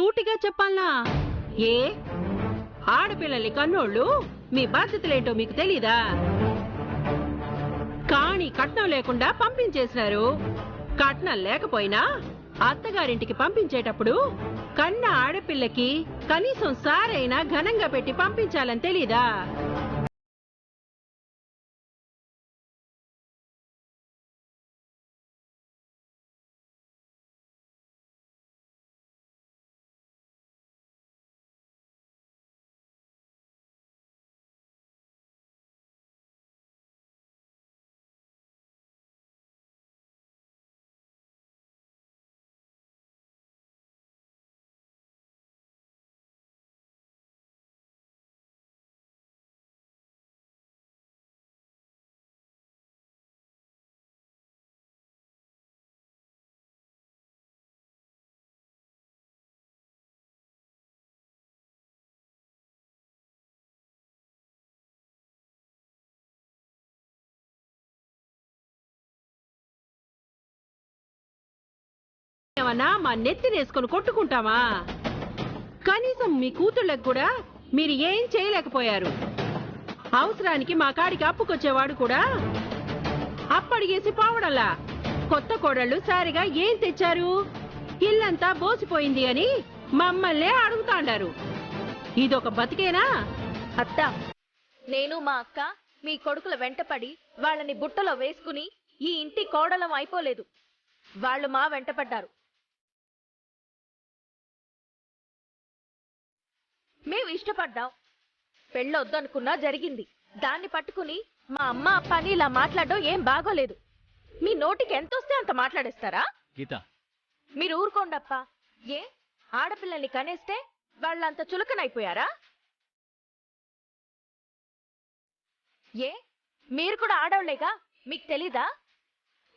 సూటిగా చెప్పాలనా? ఏ ఆడపిల్లల్ని కన్నోళ్ళు మీ బాధ్యతలేంటో మీకు తెలీదా? కాని కట్నం లేకుండా పంపించేసినారు. కట్నం లేకపోయినా అత్తగారింటికి పంపించేటప్పుడు కన్న ఆడపిల్లకి కనీసం సారైనా ఘనంగా పెట్టి పంపించాలని తెలీదా? ఏమన్నా మా నెత్తినేసుకొని కొట్టుకుంటామా? కనీసం మీ కూతుళ్ళకు కూడా మీరు ఏం చేయలేకపోయారు. అవసరానికి మా కాడికి అప్పుకొచ్చేవాడు కూడా అప్పడిగేసి పోవడల్లా. కొత్త కోడళ్ళు సారిగా ఏం తెచ్చారు? ఇల్లంతా బోసిపోయింది అని మమ్మల్నే అడుగుతాండారు. ఇదొక బతికేనా? అత్త, నేను మా అక్క మీ కొడుకుల వెంటపడి వాళ్ళని బుట్టలో వేసుకుని ఈ ఇంటి కోడలం అయిపోలేదు. వాళ్ళు మా వెంటపడ్డారు. మేము ఇష్టపడ్డాం. పెళ్ళొద్దనుకున్నా జరిగింది. దాన్ని పట్టుకుని మా అమ్మ అప్ప అని ఇలా మాట్లాడడం ఏం బాగోలేదు. మీ నోటికి ఎంతొస్తే అంత మాట్లాడేస్తారా? గీత, మీరు ఊరుకోండప్ప. ఏ ఆడపిల్లల్ని కనేస్తే వాళ్ళంత చులకనైపోయారా? ఏ మీరు కూడా ఆడవాళ్లేగా, మీకు తెలీదా?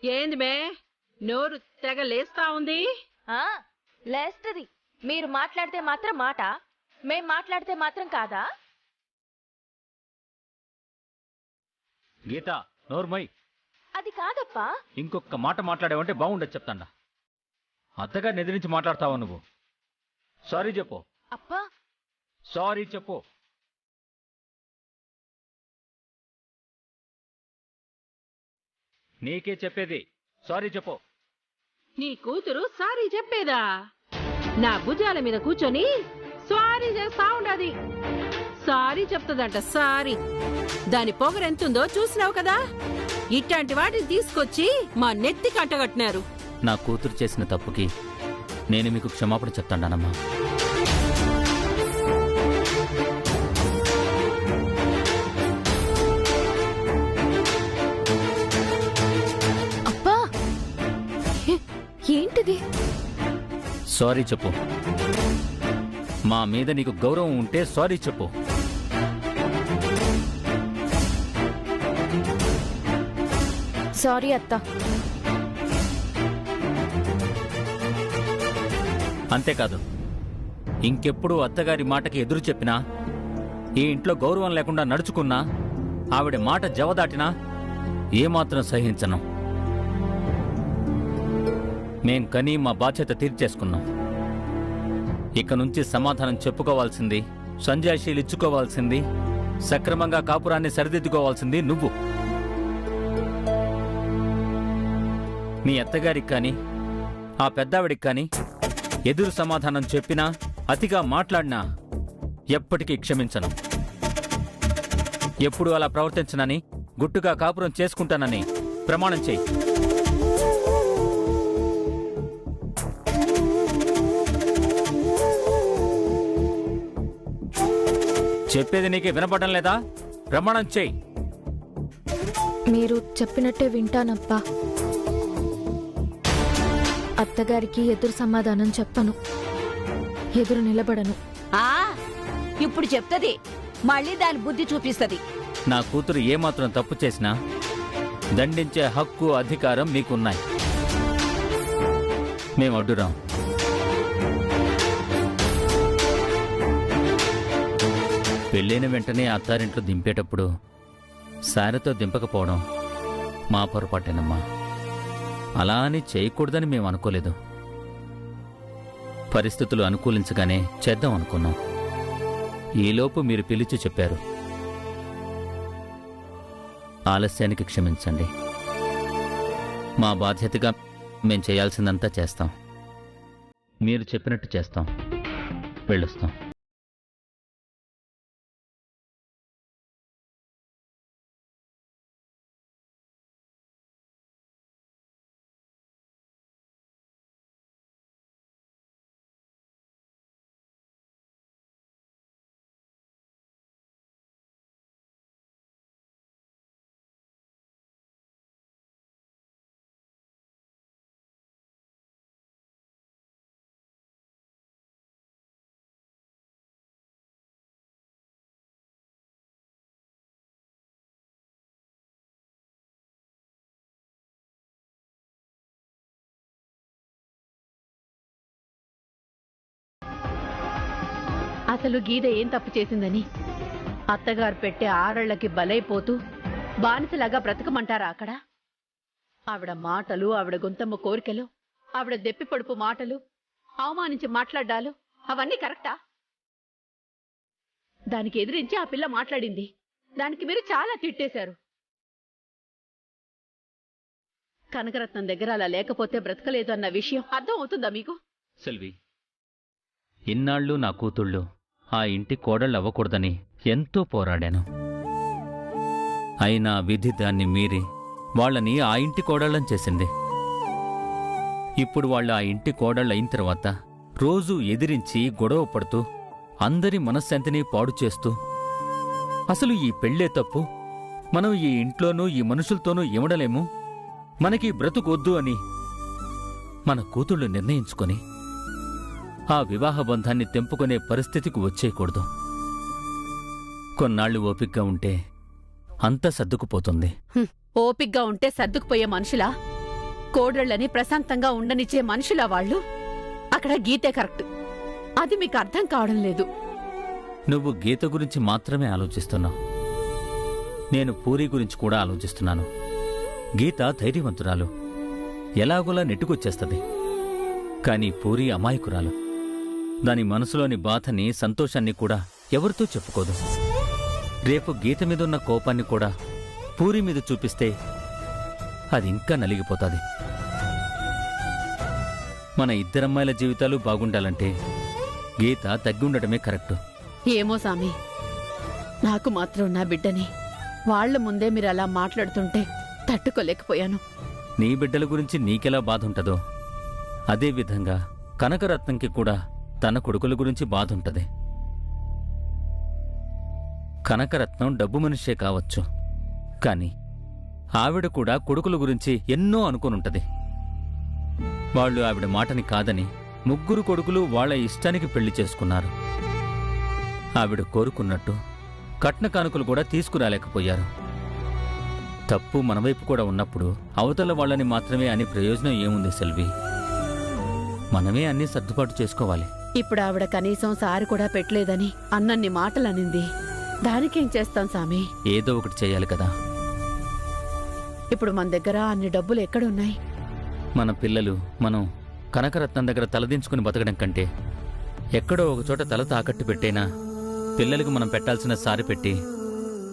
ఏంది మే నోరు తెగ లేస్తా ఉంది? లేస్తది. మీరు మాట్లాడితే మాత్రం మాట, మేం మాట్లాడితే మాత్రం కాదా? గీత, నోర్మై. అది కాదప్పా. ఇంకొక మాట మాట్లాడావంటే బాగుండదు చెప్తాండా. అత్తగారిని ఎదిరించి మాట్లాడతావా నువ్వు? సారీ చెప్పు. అప్పా, సారీ చెప్పు. నీకే చెప్పేది, సారీ చెప్పు. నీ కూతురు సారీ చెప్పేదా? నా భుజాల మీద కూర్చొని సారీ చేస్తా ఉండది. సారీ చెప్తుందంట, సారీ. దాని పొగరెంతుందో చూసినావు కదా. ఇట్లాంటి వాటిని తీసుకొచ్చి మా నెత్తి కట్టగట్టినారు. నా కూతురు చేసిన తప్పుకి నేను మీకు క్షమాపణ చెప్తాడానమ్మా. అప్పా, ఏంటిది? సారీ చెప్పు. మా మీద నీకు గౌరవం ఉంటే సారీ చెప్పు. సారీ అత్త. అంతేకాదు, ఇంకెప్పుడు అత్తగారి మాటకి ఎదురు చెప్పినా, ఈ ఇంట్లో గౌరవం లేకుండా నడుచుకున్నా, ఆవిడ మాట జవదాటినా ఏమాత్రం సహించను. మేం కనీ మా బాధ్యత తీర్చేసుకున్నాం. ఇక నుంచి సమాధానం చెప్పుకోవాల్సింది, సంజాయిషీలు ఇచ్చుకోవాల్సింది, సక్రమంగా కాపురాన్ని సరిదిద్దుకోవాల్సింది నువ్వు. మీ అత్తగారికి కానీ ఆ పెద్దావిడికి కానీ ఎదురు సమాధానం చెప్పినా, అతిగా మాట్లాడినా ఎప్పటికీ క్షమించను. ఎప్పుడు అలా ప్రవర్తించనని, గుట్టుగా కాపురం చేసుకుంటానని ప్రమాణం చేయి. చెప్పేది నీకే వినపడడం లేదా? ప్రమాణం చేయి. మీరు చెప్పినట్టే వింటానప్పా. అత్తగారికి ఎదురు సమాధానం చెప్పను, ఎదురు నిలబడను. ఇప్పుడు చెప్తది, మళ్ళీ దాని బుద్ధి చూపిస్తది. నా కూతురు ఏమాత్రం తప్పు చేసినా దండించే హక్కు, అధికారం మీకున్నాయి. మేం అడ్డురాం. పెళ్ళైన వెంటనే అత్తారింట్లో దింపేటప్పుడు సారెతో దింపకపోవడం మా పొరపాటేనమ్మా. అలా అని చేయకూడదని మేము అనుకోలేదు. పరిస్థితులు అనుకూలించగానే చేద్దాం అనుకున్నాం. ఈలోపు మీరు పిలిచి చెప్పారు. ఆలస్యానికి క్షమించండి. మా బాధ్యతగా మేం చేయాల్సిందంతా చేస్తాం. మీరు చెప్పినట్టు చేస్తాం. వెళ్ళొస్తాం. అసలు గీత ఏం తప్పు చేసిందని అత్తగారు పెట్టే ఆరళ్ళకి బలైపోతూ బానిసలాగా బ్రతకమంటారా అక్కడ? ఆవిడ మాటలు, ఆవిడ గొంతమ్మ కోరికలు, ఆవిడ దెప్పి పొడుపు మాటలు, అవమానించి మాట్లాడ్డాలు అవన్నీ కరెక్టా? దానికి ఎదిరించి ఆ పిల్ల మాట్లాడింది. దానికి మీరు చాలా తిట్టేశారు. కనకరత్నం దగ్గర అలా లేకపోతే బ్రతకలేదు అన్న విషయం అర్థం అవుతుందా మీకు? సెల్వి, ఇన్నాళ్ళు నా కూతుళ్ళు ఆ ఇంటి కోడళ్ళు అవ్వకూడదని ఎంతో పోరాడాను. అయినా విధి దాన్ని మీరి వాళ్ళని ఆ ఇంటి కోడళ్ళని చేసింది. ఇప్పుడు వాళ్ళు ఆ ఇంటి కోడళ్ళు అయిన తర్వాత రోజూ ఎదిరించి గొడవ పడుతూ అందరి మనశ్శాంతిని పాడు చేస్తూ, అసలు ఈ పెళ్ళే తప్పు, మనం ఈ ఇంట్లోనూ ఈ మనుషులతోనూ ఇమడలేము, మనకి బ్రతుకొద్దు అని మన కూతుళ్ళు నిర్ణయించుకొని ఆ వివాహ బంధాన్ని తెంపుకునే పరిస్థితికి వచ్చేయకూడదు. కొన్నాళ్లు ఓపిగ్గా ఉంటే అంతా సర్దుకుపోతుంది. ఓపిగ్గా ఉంటే సర్దుకుపోయే మనుషులా? కోడళ్ళని ప్రశాంతంగా ఉండనిచ్చే మనుషులా వాళ్ళు? అక్కడ గీతే కరెక్ట్. అది మీకు అర్థం కావడం లేదు. నువ్వు గీత గురించి మాత్రమే ఆలోచిస్తున్నావు. నేను పూరి గురించి కూడా ఆలోచిస్తున్నాను. గీత ధైర్యవంతురాలు, ఎలాగోలా నెట్టుకొచ్చేస్తది. కాని పూరి అమాయకురాలు. దాని మనసులోని బాధని, సంతోషాన్ని కూడా ఎవరితో చెప్పుకోదు. రేపు గీత మీదున్న కోపాన్ని కూడా పూరి మీద చూపిస్తే అది ఇంకా నలిగిపోతాది. మన ఇద్దరమ్మాయిల జీవితాలు బాగుండాలంటే గీత తగ్గి ఉండటమే కరెక్టు. ఏమో సామి, నాకు మాత్రం నా బిడ్డని వాళ్ల ముందే మీరు అలా మాట్లాడుతుంటే తట్టుకోలేకపోయాను. నీ బిడ్డల గురించి నీకెలా బాధుంటదో అదేవిధంగా కనకరత్నంకి కూడా తన కొడుకుల గురించి బాధుంటది. కనకరత్నం డబ్బు మనిషే కావచ్చు, కాని ఆవిడ కూడా కొడుకుల గురించి ఎన్నో అనుకునుంటది. వాళ్ళు ఆవిడ మాటని కాదని 3 కొడుకులు వాళ్ల ఇష్టానికి పెళ్లి చేసుకున్నారు. ఆవిడ కోరుకున్నట్టు కట్న కానుకలు కూడా తీసుకురాలేకపోయారు. తప్పు మనవైపు కూడా ఉన్నప్పుడు అవతల వాళ్ళని మాత్రమే అని ప్రయోజనం ఏముంది సెల్వి? మనమే అన్నీ సర్దుబాటు చేసుకోవాలి. ఇప్పుడు ఆవిడ కనీసం సారి కూడా పెట్టలేదని అన్నన్ని మాటలనింది. దానికేం చేస్తాం సామి? ఏదో ఒకటి చేయాలి కదా. ఇప్పుడు మన దగ్గర అన్ని డబ్బులు ఎక్కడున్నాయి? మన పిల్లలు మనం కనకరత్నం దగ్గర తలదించుకుని బతకడం కంటే ఎక్కడో ఒకచోట తల తాకట్టు పెట్టైనా పిల్లలకి మనం పెట్టాల్సిన సారి పెట్టి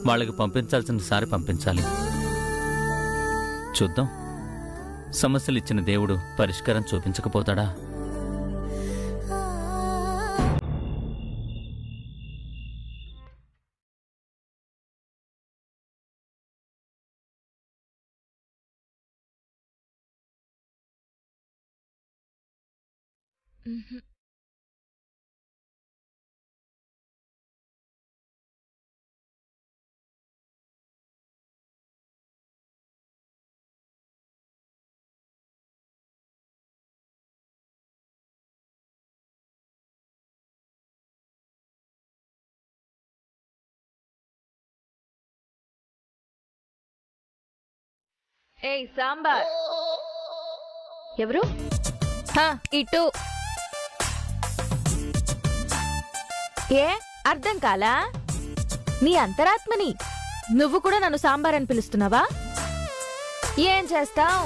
వాళ్ళకి పంపించాల్సిన సారి పంపించాలి. చూద్దాం, సమస్యలిచ్చిన దేవుడు పరిష్కారం చూపించకపోతాడా? ఏయ్ సాంబార్. ఎవరు? ఇటు. ఏ అర్థం కాలా? నీ అంతరాత్మని. నువ్వు కూడా నన్ను సాంబార్ అని పిలుస్తున్నావా? ఏం చేస్తావ్?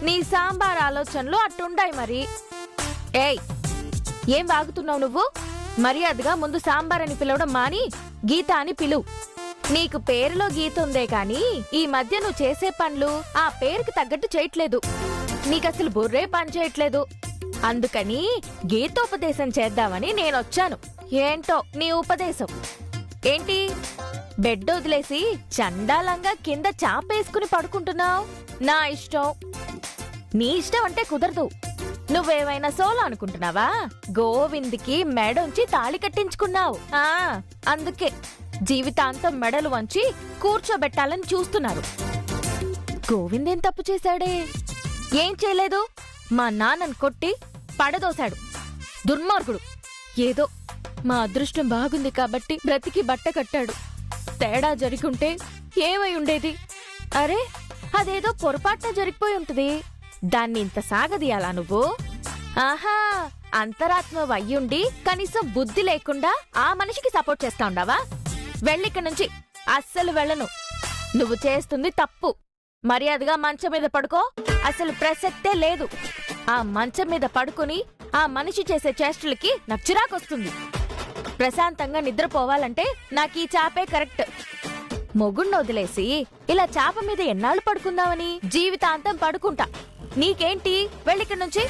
నీ సాంబార్ ఆలోచనలు అట్టుండాయి మరి. ఏయ్ ఏం వాగుతున్నావు నువ్వు? మర్యాదగా ముందు సాంబార్ అని పిలవడం మాని గీత అని పిలువు. నీకు పేరులో గీత ఉందే కాని ఈ మధ్య నువ్వు చేసే పనులు ఆ పేరుకి తగ్గట్టు చేయట్లేదు. నీకసలు బుర్రే పని చేయట్లేదు. అందుకని గీతోపదేశం చేద్దామని నేనొచ్చాను. ఏంటో నీ ఉపదేశం ఏంటి? బెడ్ వదిలేసి చండాలంగా కింద చాపేసుకుని పడుకుంటున్నావు. నా ఇష్టం. నీ ఇష్టం అంటే కుదరదు. నువ్వేమైనా సోలో అనుకుంటున్నావా? గోవింద్కి మెడొంచి తాళి కట్టించుకున్నావు. అందుకే జీవితాంతం మెడలు వంచి కూర్చోబెట్టాలని చూస్తున్నారు. గోవింద్ ఏం తప్పు చేశాడే? ఏం చేయలేదు. మా నాన్నను కొట్టి పడదోశాడు. దుర్మార్గుడు. ఏదో మా అదృష్టం బాగుంది కాబట్టి బ్రతికి బట్ట కట్టాడు. తేడా జరిగుంటే ఏమై ఉండేది? అరే, అదేదో పొరపాటున జరిగిపోయి ఉంటుంది. దాన్ని ఇంత సాగదీయాలా నువ్వు? ఆహా, అంతరాత్మ వయ్యుండి కనీసం బుద్ధి లేకుండా ఆ మనిషికి సపోర్ట్ చేస్తా ఉండావా? వెళ్ళిక్కడి నుంచి. అస్సలు వెళ్ళను. నువ్వు చేస్తుంది తప్పు. మర్యాదగా మంచం మీద పడుకో. అసలు ప్రసక్తే లేదు. ఆ మంచం మీద పడుకుని ఆ మనిషి చేసే చేష్టలకి నాకు చిరాకొస్తుంది. ప్రశాంతంగా నిద్రపోవాలంటే నాకు ఈ చాపే కరెక్ట్. మొగుణ్ణి వదిలేసి ఇలా చాప మీద ఎన్నాళ్ళు పడుకుందామని? జీవితాంతం పడుకుంటా. నీకేంటి? వెళ్ళిక్కడి నుంచి.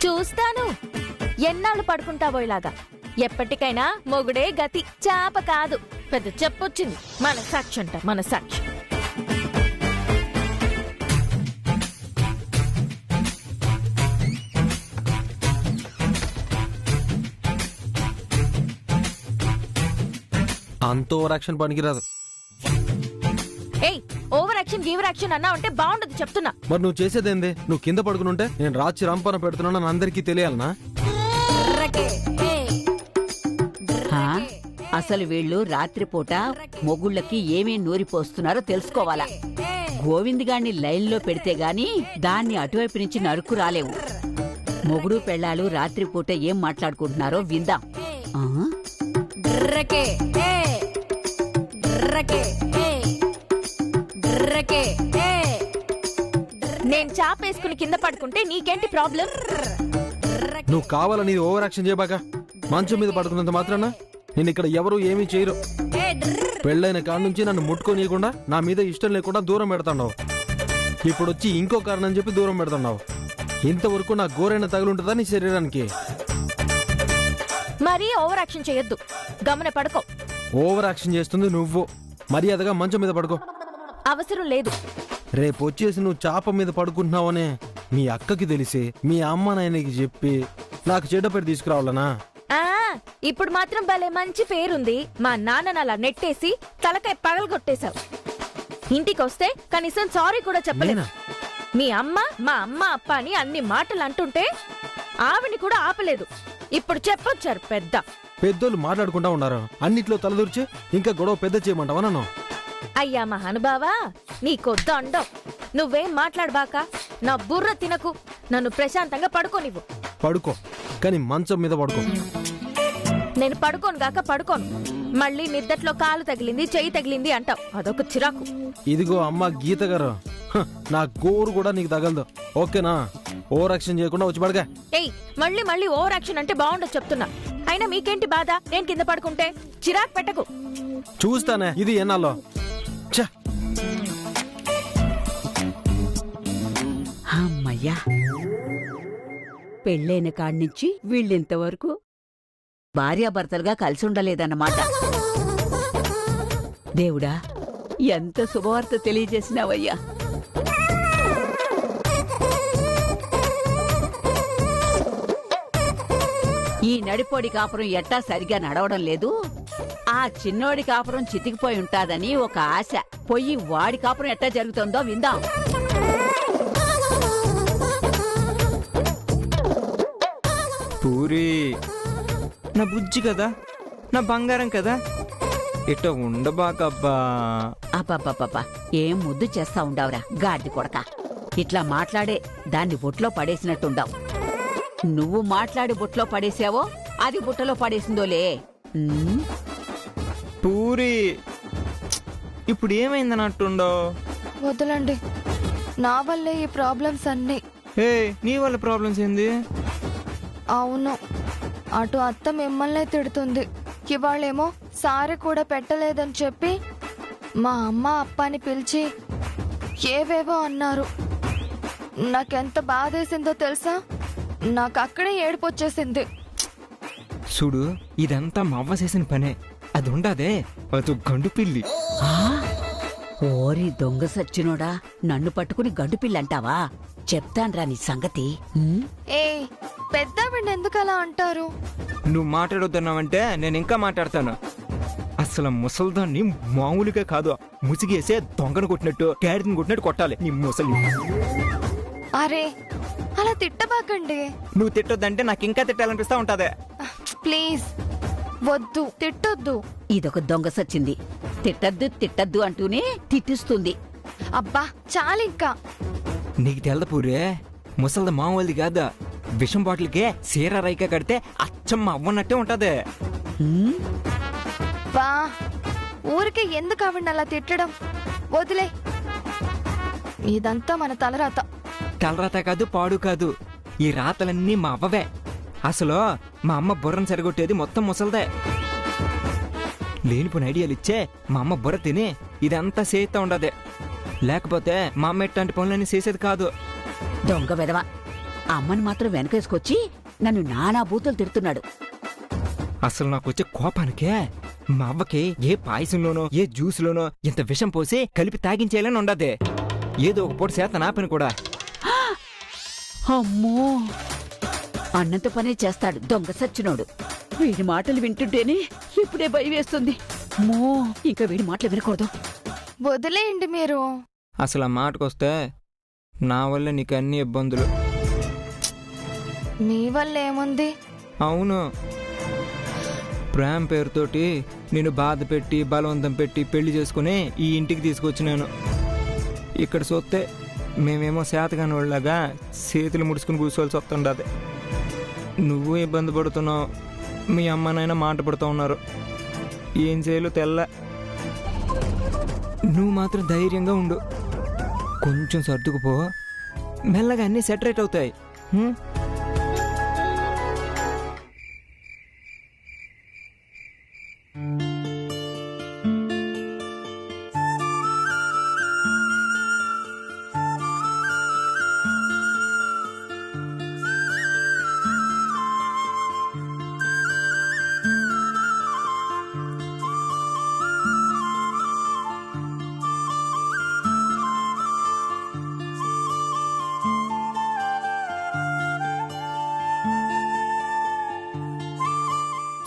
చూస్తాను ఎన్నాళ్ళు పడుకుంటావో ఇలాగా. ఎప్పటికైనా మొగుడే గతి, చాప కాదు. పెద్ద చెప్పొచ్చింది. మన సాక్షి అంట, మన సాక్షి. అంత ఓవర్ యాక్షన్ పనికిరాదు. ఏయ్, ఓవర్ యాక్షన్ గీవర్ యాక్షన్ అన్నా అంటే బాగుండదు చెప్తున్నా. మరి నువ్వు చేసేదేంది? నువ్వు కింద పడుకునుంటే నేను రాచి రంపన పెడుతున్నాను అందరికీ తెలియాలనా? అసలు వీళ్ళు రాత్రిపూట మొగుళ్ళకి ఏమేం నూరిపోస్తున్నారో తెలుసుకోవాలా. గోవింద్ గాన్ని లైన్లో పెడితే గాని దాన్ని అటువైపు నుంచి నరుకు రాలేవు. మొగుడు పెళ్ళాలు రాత్రిపూట ఏం మాట్లాడుకుంటున్నారో విందాం. నేను చాపేసుకుని కింద పడుకుంటే నీకేంటి ప్రాబ్లం? నువ్వు కావాలని ఓవర్ యాక్షన్ చేయబాక. మంచం మీద పడుకున్నంత మాత్రాన నేను ఇక్కడ ఎవరు ఏమీ చేయరు. పెళ్ళైన కాడ నుంచి నన్ను ముట్టుకోనీయకుండా నా మీద ఇష్టం లేకుండా దూరం పెడతావు. ఇప్పుడు వచ్చి ఇంకో కారణం చెప్పి దూరం పెడతావు. ఇంతవరకు నా గోరైన తగులుంటుందా నీ శరీరానికి? మరీ ఓవర్ యాక్షన్ చేయొద్దు. గమన పడుకో. ఓవర్ యాక్షన్ చేస్తుంది నువ్వు. మర్యాదగా మంచం మీద పడుకో. అవసరం లేదు. రేపు వచ్చేసి నువ్వు చాప మీద పడుకుంటున్నావనే మీ అక్కకి తెలిసి మీ అమ్మ నాయనకి చెప్పి నాకు చెడ్డ పేరు తీసుకురావాలనా? ఇప్పుడు మాత్రం భలే మంచి పేరుంది. మా నాన్నని అలా నెట్టేసి తలకాయ పగలగొట్టేశావు. ఇంటికొస్తే కనీసం సారీ కూడా చెప్పలేనా? మీ అమ్మ మా అమ్మ అప్ప అని అన్ని మాటలు అంటుంటే ఆవిని కూడా ఆపలేదు. ఇప్పుడు చెప్పొచ్చారు పెద్దోళ్ళు మాట్లాడుకుంటా ఉన్నారు. అన్నిట్లో తలదూర్చి ఇంకా గొడవ పెద్ద చేయమంటావా నన్ను? అయ్యా మహానుభావా, నీకొద్దు అండం. నువ్వేం మాట్లాడబాక. నా బుర్ర తినకు. నన్ను ప్రశాంతంగా పడుకోనివ్వు. పడుకో, కానీ మంచం మీద పడుకో. నేను పడుకోను గాక పడుకోను. మళ్ళీ నిద్దట్లో కాలు తగిలింది, చెయ్యి తగిలింది అంటావు. అదొక చిరాకు. ఇదిగో అమ్మ గీత గారు, నా గోరు కూడా నీకు తగలదు. ఓకేనా? ఓవర్ యాక్షన్ చేయకుండా వచ్చి పడగా. ఏయ్, మళ్ళీ ఓవర్ యాక్షన్ అంటే బాగుండదు చెప్తున్నా. అయినా మీకేంటి బాధ నేను కింద పడుకుంటే? చిరాకు పెట్టకు. చూస్తానే ఇది ఎన్నాలో. అమ్మయ్యా, పెళ్ళైన కాడ్నుంచి వీళ్ళింతవరకు భార్యాభర్తలుగా కలిసి ఉండలేదన్నమాట. దేవుడా, ఎంత శుభవార్త తెలియజేసినావయ్యా. ఈ నడిపోడి కాపురం ఎట్టా సరిగా నడవడం లేదు. ఆ చిన్నోడి కాపురం చితికిపోయి ఉంటాదని ఒక ఆశ. పొయ్యి వాడి కాపురం ఎట్టా జరుగుతుందో విందాం. పూరి నా బుజ్జి కదా, నా బంగారం కదా, ఇట్ట ఉండబాకబ్బా. అబ్బబ్బబ్బబ్బా, ఏం ముద్దు చేస్తా ఉండావురా గాడ్డి కొడక. ఇట్లా మాట్లాడే దాన్ని బుట్లో పడేసినట్టుండావు. నువ్వు మాట్లాడి బుట్లో పడేసావో అది బుట్టలో పడేసిందోలే. పూరి ఇప్పుడు ఏమైందన్నట్టుండో? వదలండి, నా వల్లే ఈ ప్రాబ్లమ్స్ అన్నీ. నీ వల్ల ప్రాబ్లమ్స్ ఏంది? అవును, అటు అత్త మిమ్మల్నే తిడుతుంది. ఇవాళేమో సారీ కూడా పెట్టలేదని చెప్పి మా అమ్మ అప్పని పిలిచి ఏవేవో అన్నారు. నాకెంత బాధేసిందో తెలుసా? నాకు అక్కడే ఏడుపొచ్చేసింది. చూడు, ఇదంతా మా అవ్వ చేసిన పనే. అది ఉండదే, అది గండు పిల్లి. ఆ? ఓరి దొంగ సచ్చినోడా, నన్ను పట్టుకుని గండు పిల్లంటావా? చెప్తాన్రా నీ సంగతి. ఏ పెద్దవిడ ఎందుకు అలా అంటారు? నువ్వు మాట్లాడొద్దన్నావంటే నేను ఇంకా మాట్లాడతాను. అసలు ముసల్దాన్ని మామూలుగా కాదు, ముసిగేసే దొంగను కొట్టినట్టు, క్యారెట్ని కొట్టినట్టు కొట్టాలి నీ ముసలి. అరే అలా తిట్టబాకండి. నువ్వు తిట్టొద్దంటే నాకు ఇంకా తిట్టాలనిపిస్తా ఉంటదే. ప్లీజ్ వద్దు, తిట్టొద్దు. ఇదొక దొంగ సచ్చింది. తిట్టద్దు తిట్టద్దు అంటూనే తిట్టిస్తుంది. అబ్బా చాలింకా. నీకు తెలదపూరే, ముసల్ది మామూలుది కాదు. విషం బాటిల్కే సీర రైక కడితే అచ్చమ్మ అవ్వనట్టే ఉంటదే. బా ఊరికే ఎందుకు ఆవిడ అలా తిట్టడం? వదిలే. ఇదంతా మన తలరాత. తలరాత కాదు, పాడు కాదు. ఈ రాతలన్నీ మా అవ్వవే. అసలు మా అమ్మ బుర్రను సరిగొట్టేది మొత్తం ముసల్దే. లేనిపోయిన ఐడియాలు ఇచ్చే మా అమ్మ బుర్ర తిని ఇదంతా చేస్తా ఉండదే. లేకపోతే మా అమ్మ ఎట్లాంటి పనులన్నీ చేసేది కాదు. దొంగ వెదవ, అమ్మని మాత్రం వెనకేసుకొచ్చి నన్ను నానా బూతులు తిడుతున్నాడు. అసలు నాకు వచ్చే కోపానికే మా అవ్వకి ఏ పాయసంలోనో ఏ జ్యూస్లోనో ఇంత విషం పోసి కలిపి తాగించేయాలని ఉండదే. ఏదో ఒక పూట చేత నాపని కూడా. అమ్మో, అన్నంత పనే చేస్తాడు దొంగ సచ్చినోడు. వీడి మాటలు వింటుంటేనే ఇప్పుడే భయం వేస్తుంది. అమ్మో, ఇంకా వీడి మాటలు వినకూడదు. వదిలేయండి మీరు. అసలు ఆ మాటకొస్తే నా వల్ల నీకు అన్ని ఇబ్బందులు. మీ వల్ల ఏముంది? అవును, ప్రేమ పేరుతోటి నేను బాధ పెట్టి బలవంతం పెట్టి పెళ్లి చేసుకుని ఈ ఇంటికి తీసుకొచ్చినాను. ఇక్కడ చూస్తే మేమేమో శాతగాని వాళ్ళగా చేతులు ముడుచుకుని కూర్చోవలసి వస్తుండదు. నువ్వు ఇబ్బంది పడుతున్నావు, మీ అమ్మ నాయన మాట పడుతూ ఉన్నారు. ఏం చేయాలో తెల్ల. నువ్వు మాత్రం ధైర్యంగా ఉండు. కొంచెం సర్దుకుపో, మెల్లగా అన్నీ సెటరేట్ అవుతాయి.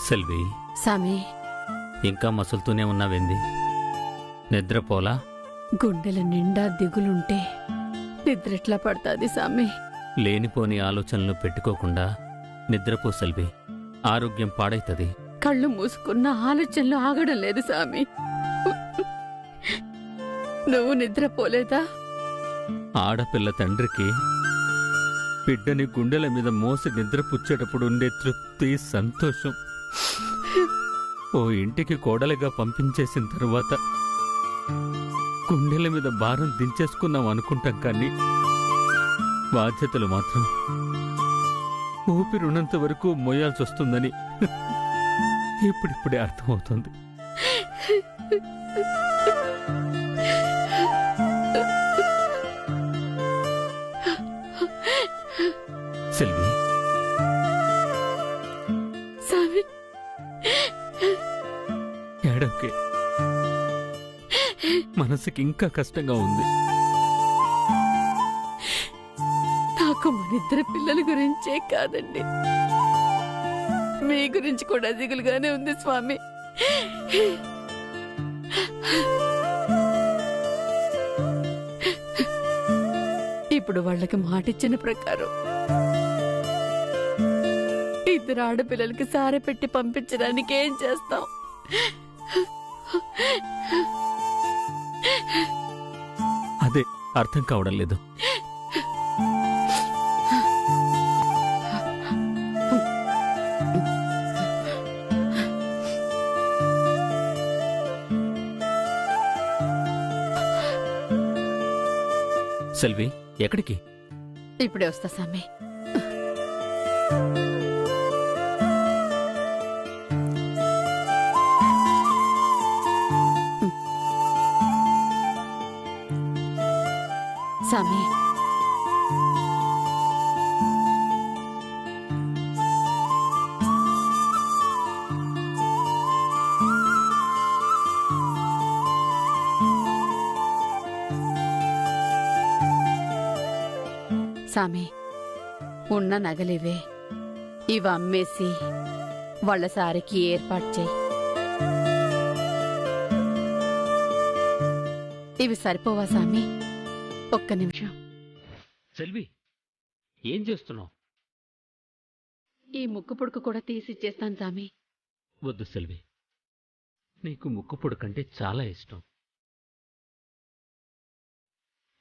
సెల్వి, సామి, ఇంకా మసులుతూనే ఉన్నావేంది? నిద్రపోలా? గుండెల నిండా దిగులుంటే నిద్రెట్లా పడుతుంది సామి? లేనిపోని ఆలోచనలు పెట్టుకోకుండా నిద్రపో సెల్వి, ఆరోగ్యం పాడైతది. కళ్ళు మూసుకున్న ఆలోచనలు ఆగడం లేదు సామి. నువ్వు నిద్రపోలేదా? ఆడపిల్ల తండ్రికి బిడ్డని గుండెల మీద మోసి నిద్రపుచ్చేటప్పుడు ఉండే తృప్తి, సంతోషం ఓ ఇంటికి కోడలిగా పంపించేసిన తరువాత గుండెల మీద భారం దించేసుకున్నాం అనుకుంటాం, కానీ బాధ్యతలు మాత్రం ఊపిరున్నంత వరకు మోయాల్సి వస్తుందని ఇప్పుడిప్పుడే అర్థమవుతుంది. సెల్వి, సామి, ఏడవకే. మనసుకి ఇంకా కష్టంగా ఉంది. నాకు మనిద్దరు పిల్లల గురించే కాదండి, మీ గురించి కూడా దిగులుగానే ఉంది స్వామి. ఇప్పుడు వాళ్ళకి మాటిచ్చిన ప్రకారం ఇద్దరు ఆడపిల్లలకి సారె పెట్టి పంపించడానికి ఏం చేస్తాం? అదే అర్థం కావడం లేదు. సెల్వి, ఎక్కడికి? ఇప్పుడే వస్తా సామి. సామి సామి ఉన్న నగలివే ఇవి అమ్మేసి వాళ్ళ సారికి ఏర్పాటు చేయి. ఇవి సరిపోవా సామి? ఒక్క నిమిషం. సెల్వి, ఏం చేస్తున్నావు? ఈ ముక్కు పుడుకు కూడా తీసిచ్చేస్తాను సామి. వద్దు సెల్వి, నీకు ముక్కు పొడుకంటే చాలా ఇష్టం.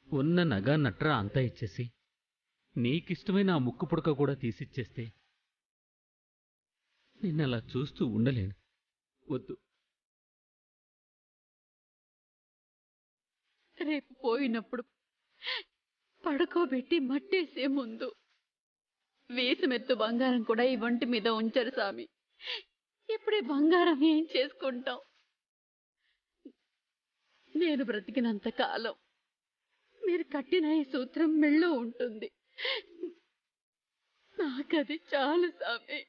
ఉన్న నగ నట్రా అంతా ఇచ్చేసి నీకిష్టమైన ఆ ముక్కు పుడక కూడా తీసిచ్చేస్తే నిన్నలా చూస్తూ ఉండలేను. వద్దు. రేపు పోయినప్పుడు పడుకోబెట్టి మట్టేసే ముందు వేసిమెత్తు బంగారం కూడా ఈ వంటి మీద ఉంచరు సామి. ఇప్పుడే బంగారం ఏం చేసుకుంటాం? నేను బ్రతికినంత కాలం మీరు కట్టిన ఈ సూత్రం మెళ్ళో ఉంటుంది. నాకది చాలు సామి.